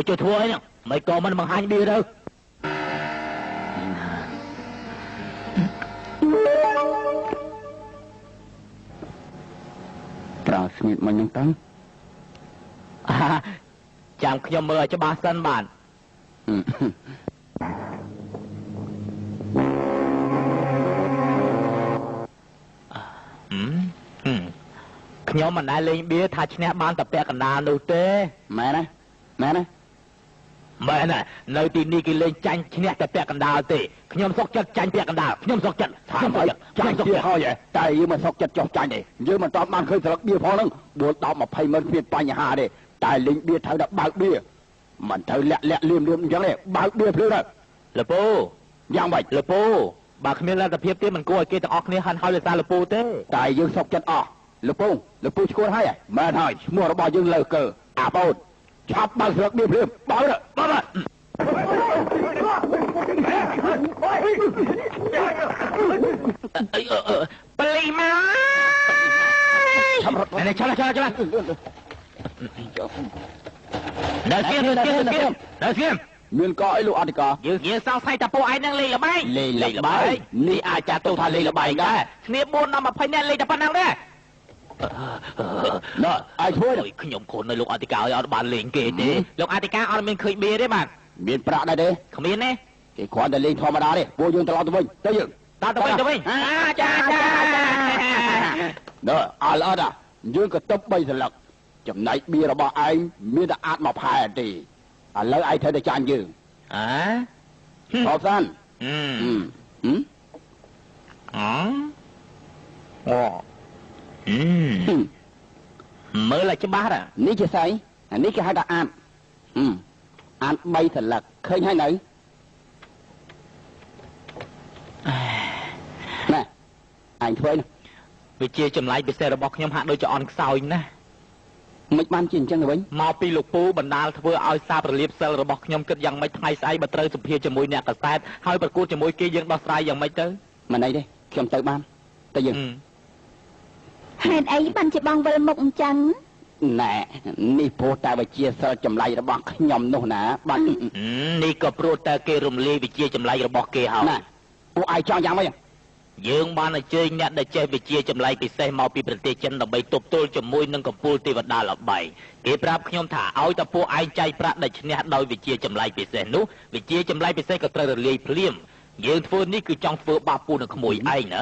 ជួយធ្វើអីហ្នឹងមិនក៏មិនបង្ហាញបៀទៅប្រើស្ងៀមមិនហ្នឹងទៅចាំខ្ញុំមើលឲ្យច្បាស់សិនបាទខ្ញុំមិនដែលលេងបៀថាឈ្នះបានតែពាក់កណ្ដាលនោះទេមែនទេមែនទេមែននៅទីនេះគេលេងចាញ់ឈ្នះតែពាក់កណ្ដាលទេខ្ញុំសុកចិត្តចាញ់ពាក់កណ្ដាលខ្ញុំសុកចិត្តខ្ញុំសុកចិត្តចាញ់ទៀតហើយតែយើងមិនសុកចិត្តចោះចាញ់ទេយើងមិនតបបានឃើញស្លឹកបៀផងហ្នឹងដួល10 20ម៉ឺនគ្មានបញ្ហាទេតែលេងបៀត្រូវតែបើកបៀមិនត្រូវលាក់លៀមអញ្ចឹងទេបើកបៀភ្លឺទៅលពូយ៉ាងម៉េចលពូបើគ្មានលទ្ធភាពទេមិនគួរឲ្យគេទាំងអស់គ្នាហាន់ហើយលើសារលពូទេតែយើងសុកចិត្តអស់លពូឈ្គួរហើយមែនហើយឈ្មោះរបស់យើងលើកើអាបូតឆាប់បើកស្លឹកបៀភ្លឺបើកបលីមកនេះឆ្លាដើរស្គៀមមានកអីលោកអធិការយើងសង្ស័យតែពួកឯងនឹងលេងល្បែងនេះអាចចាត់ទុកថាលេងល្បែងដែរគ្នា4 10 20នាក់លេងតែប៉ុណ្ណឹងទេណ៎ឲ្យធ្វើខ្ញុំខូននៅលោកអធិការឲ្យអត់បានលេងគេទេលោកអធិការអត់មានឃើញបៀទេបាទមានប្រាក់ដែរទេគ្មានទេគេគ្រាន់តែលេងធម្មតាទេពួកយើងត្រឡប់ទៅវិញទៅយើងទៅវិញចាណ៎អត់អត់យើងក៏តុប3ស្លឹកចំណែកបៀរបស់ឯងមានតែអាចមកផែទេឥឡូវឯងត្រូវតែចាញ់យើងខប់សានមើលឲ្យច្បាស់នេះជាស្អីនេះគេហៅថាអាន3ស្លឹកឃើញហើយនៅណែអញធ្វើវាជាចម្លែកពិសេសរបស់ខ្ញុំហាក់ដូចជាអន់ខ្សោយណាស់មិនបានជាអញ្ចឹងទៅវិញមកពីលោកពូបណ្ដាលធ្វើឲ្យសារប្រលាបសិលរបស់ខ្ញុំគិតយ៉ាងម៉េចថ្ងៃស្អែកបើត្រូវសម្ភារជាមួយអ្នកកសែតហើយប្រកួតជាមួយគេយើងដោះស្រាយយ៉ាងម៉េចទៅមិនអីទេខ្ញុំទៅបានតែយើងហេតុអីបានជាបងវិលមុខអញ្ចឹងណែនេះព្រោះតែវិជាសិលចម្លែករបស់ខ្ញុំនោះណាបាទនេះក៏ព្រោះតែគេរំលាយវិជាចម្លែករបស់គេហើយណាពួកឯងចង់យ៉ាងម៉េចយើងបានអញ្ជើញអ្នកដែលចេះវិជាចម្លែកពិសេសមកពីប្រទេសចិនដើម្បីទប់ទល់ជាមួយនឹងកំពូលទេវតាល្បីគេប្រាប់ខ្ញុំថាឲ្យតែពួកឯងចាយប្រាក់ដែលឈ្នះដោយវិជាចម្លែកពិសេសនោះវិជាចម្លែកពិសេសក៏ត្រូវរលាយភ្លាមយើងធ្វើនេះគឺចង់ធ្វើបាបពូនឹងក្មួយឯងណា